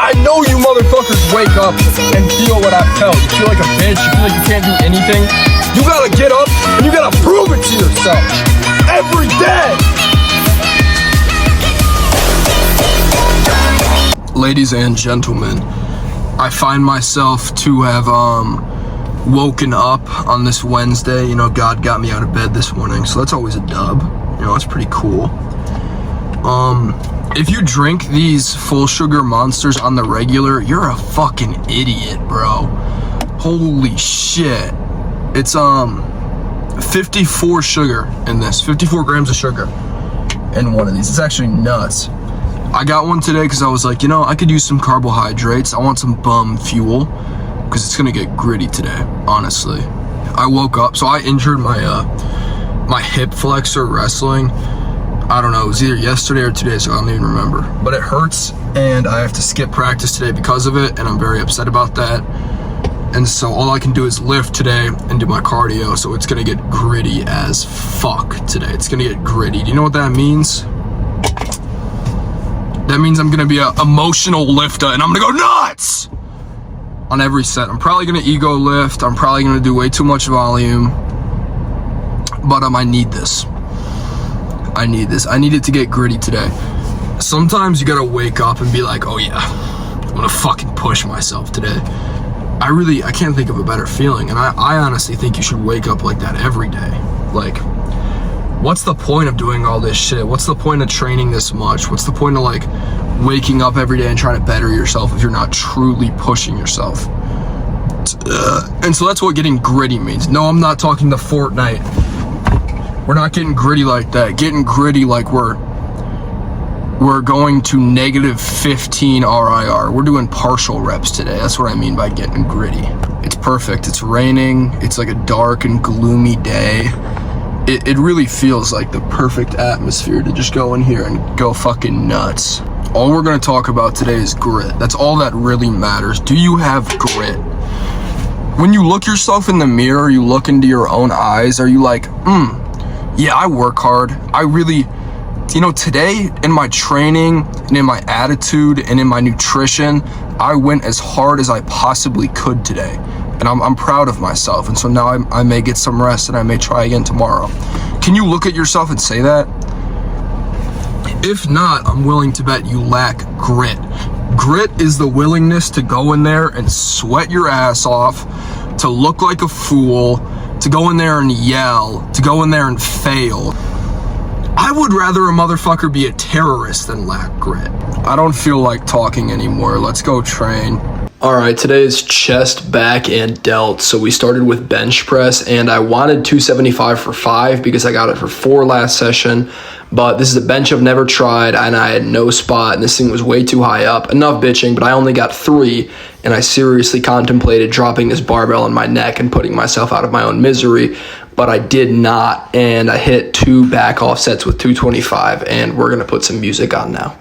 I know you motherfuckers wake up and feel what I felt. You feel like a bitch, you feel like you can't do anything. You gotta get up and you gotta prove it to yourself. Every day. Ladies and gentlemen, I find myself to have woken up on this Wednesday. You know, God got me out of bed this morning, so that's always a dub. You know, that's pretty cool. If you drink these full sugar monsters on the regular, you're a fucking idiot, bro. Holy shit. It's 54 sugar in this, 54 grams of sugar in one of these. It's actually nuts. I got one today because I was like, you know, I could use some carbohydrates. I want some bum fuel because it's gonna get gritty today, honestly. I woke up, so I injured my my hip flexor wrestling. I don't know, it was either yesterday or 2 days ago, I don't even remember. But it hurts, and I have to skip practice today because of it, and I'm very upset about that. And so all I can do is lift today and do my cardio, so it's gonna get gritty as fuck today. It's gonna get gritty. Do you know what that means? That means I'm gonna be an emotional lifter, and I'm gonna go nuts on every set. I'm probably gonna ego lift. I'm probably gonna do way too much volume, but I need this. I need this. I need it to get gritty today. Sometimes you gotta wake up and be like, oh yeah, I'm gonna fucking push myself today. I can't think of a better feeling, and I honestly think you should wake up like that every day. Like, what's the point of doing all this shit? What's the point of training this much? What's the point of like waking up every day and trying to better yourself if you're not truly pushing yourself? And so that's what getting gritty means. No, I'm not talking to Fortnite. We're not getting gritty like that. Getting gritty like we're going to -15 RIR. We're doing partial reps today. That's what I mean by getting gritty. It's perfect. It's raining. It's like a dark and gloomy day. It really feels like the perfect atmosphere to just go in here and go fucking nuts. All we're gonna talk about today is grit. That's all that really matters. Do you have grit? When you look yourself in the mirror, you look into your own eyes, are you like, yeah, I work hard. I really, you know, today in my training and in my attitude and in my nutrition, I went as hard as I possibly could today. And I'm proud of myself. And so now I may get some rest and I may try again tomorrow. Can you look at yourself and say that? If not, I'm willing to bet you lack grit. Grit is the willingness to go in there and sweat your ass off, to look like a fool, to go in there and yell, to go in there and fail. I would rather a motherfucker be a terrorist than lack grit. I don't feel like talking anymore. Let's go train. All right, today is chest, back, and delts. So we started with bench press, and I wanted 275 for 5 because I got it for 4 last session. But this is a bench I've never tried, and I had no spot, and this thing was way too high up. Enough bitching, but I only got 3, and I seriously contemplated dropping this barbell on my neck and putting myself out of my own misery, but I did not, and I hit 2 back offsets with 225, and we're gonna put some music on now.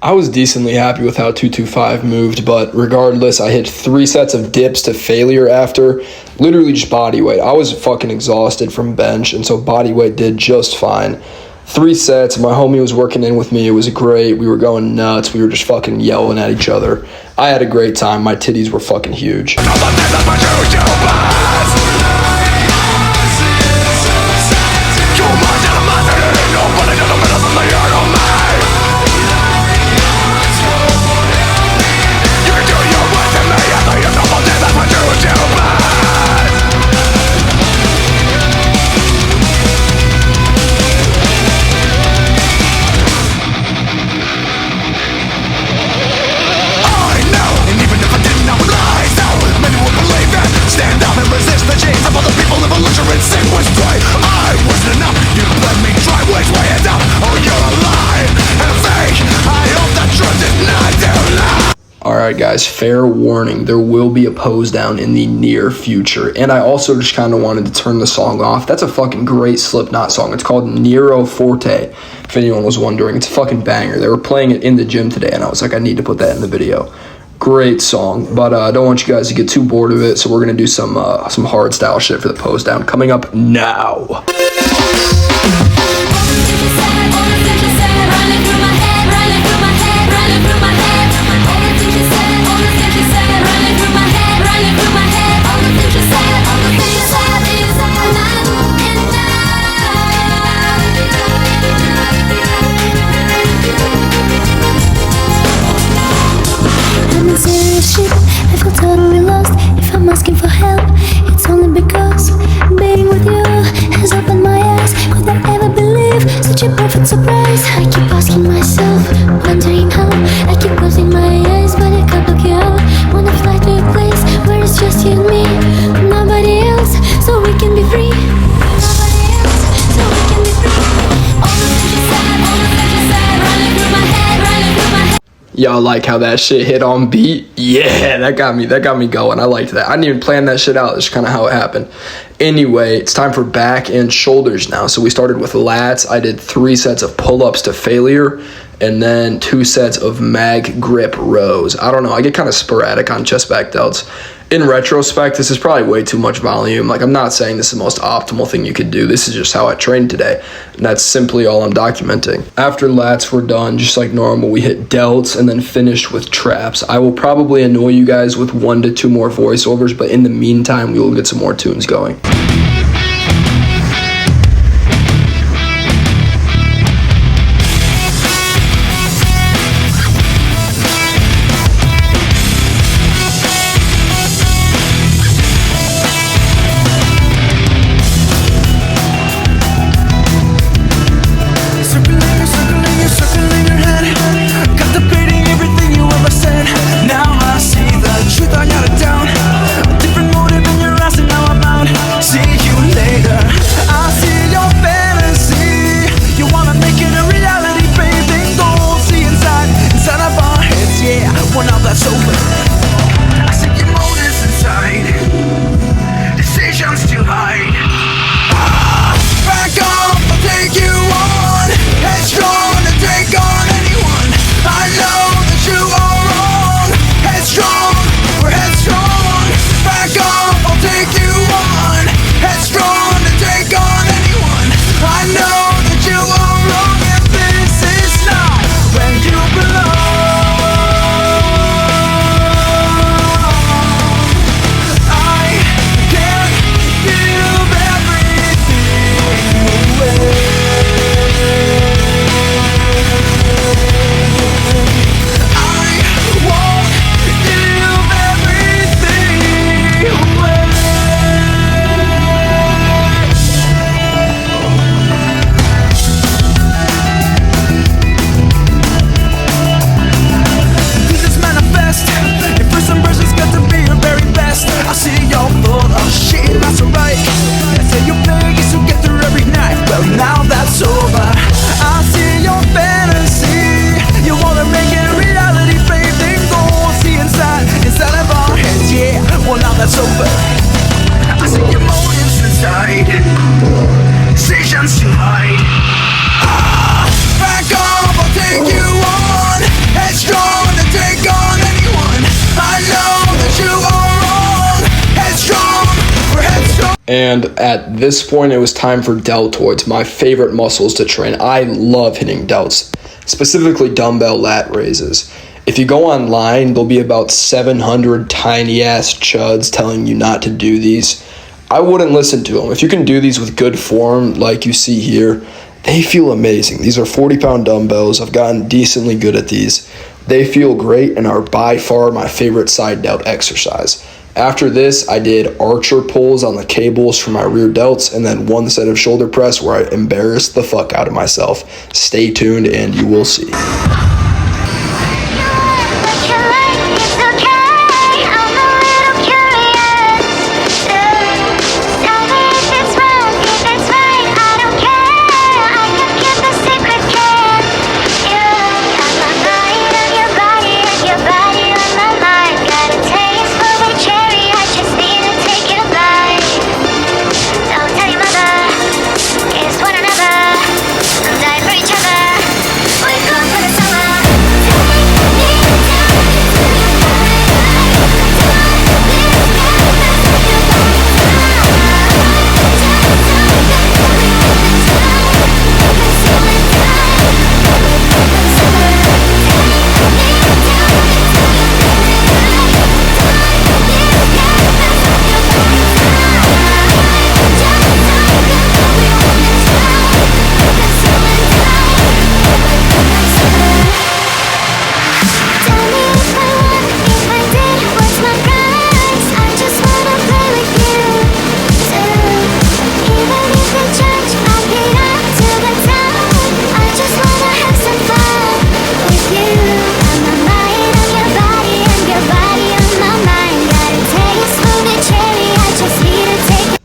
I was decently happy with how 225 moved, but regardless, I hit 3 sets of dips to failure after. literally just body weight. I was fucking exhausted from bench, and so body weight did just fine. 3 sets, my homie was working in with me. It was great. We were going nuts. We were just fucking yelling at each other. I had a great time. My titties were fucking huge. Alright guys, fair warning, there will be a pose down in the near future. And I also just kind of wanted to turn the song off. That's a fucking great Slipknot song. It's called Nero Forte, if anyone was wondering. It's a fucking banger. They were playing it in the gym today, and I was like, I need to put that in the video. Great song, but I don't want you guys to get too bored of it, so we're going to do some hard style shit for the pose down coming up now. I feel totally lost. If I'm asking for help, it's only because being with you has opened my eyes. Could I ever believe such a perfect surprise? I keep asking myself, wondering how. I keep closing my eyes, but I can't look you out. Wanna fly to a place where it's just you and me, nobody else, so we can be free. Nobody else, so we can be free. All the things you said, running through my head, running through my head. Y'all like how that shit hit on beat? Yeah, that got me going. I liked that. I didn't even plan that shit out. That's kind of how it happened. Anyway, it's time for back and shoulders now. So we started with lats. I did 3 sets of pull-ups to failure, and then 2 sets of mag grip rows. I don't know. I get kind of sporadic on chest back delts. In retrospect, this is probably way too much volume. Like, I'm not saying this is the most optimal thing you could do. This is just how I trained today, and that's simply all I'm documenting. After lats were done, just like normal, we hit delts and then finished with traps. I will probably annoy you guys with 1 to 2 more voiceovers, but in the meantime, we will get some more tunes going. And at this point, it was time for deltoids, my favorite muscles to train. I love hitting delts, specifically dumbbell lat raises. If you go online, there'll be about 700 tiny-ass chuds telling you not to do these. I wouldn't listen to them. If you can do these with good form, like you see here, they feel amazing. These are 40-pound dumbbells. I've gotten decently good at these. They feel great and are by far my favorite side delt exercise. After this, I did archer pulls on the cables for my rear delts and then one set of shoulder press where I embarrassed the fuck out of myself. Stay tuned and you will see.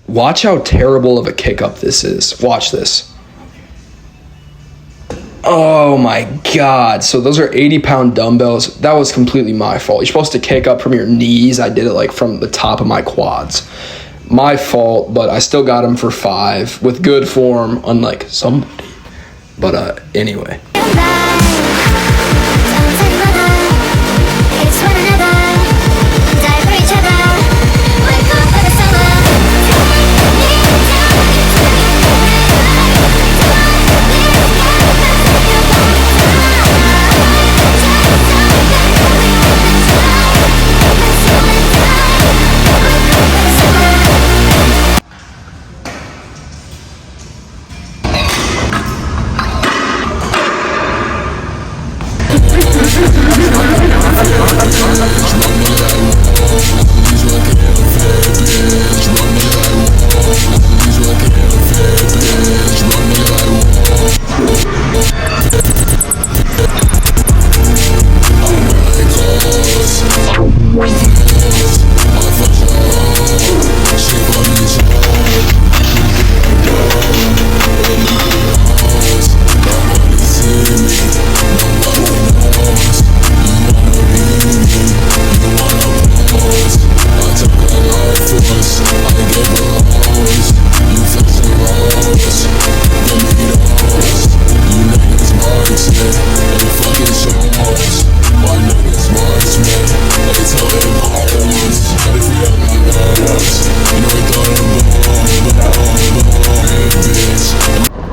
Watch how terrible of a kick up this is. Watch this. Oh my God. So those are 80-pound dumbbells. That was completely my fault. You're supposed to kick up from your knees. I did it like from the top of my quads. My fault, but I still got them for 5 with good form, unlike somebody. But anyway.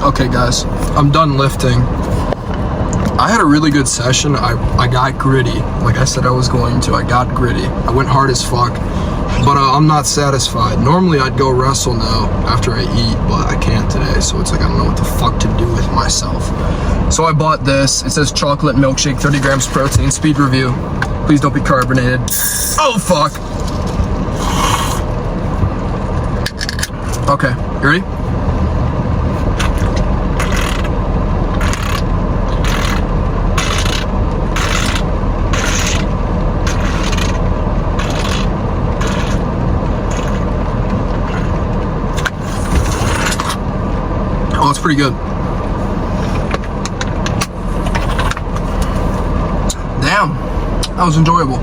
Okay guys, I'm done lifting. I had a really good session. I got gritty. Like I said I was going to. I got gritty. I went hard as fuck. But I'm not satisfied. Normally I'd go wrestle now after I eat, but I can't today. So it's like I don't know what the fuck to do with myself. So I bought this. It says chocolate milkshake, 30 grams protein, speed review. Please don't be carbonated. Oh fuck. Okay, you ready? Oh, it's pretty good. Damn, that was enjoyable.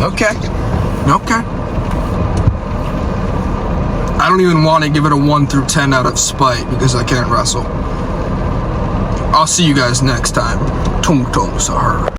Okay. I don't even want to give it a 1 through 10 out of spite because I can't wrestle. I'll see you guys next time. Tung tung sahur.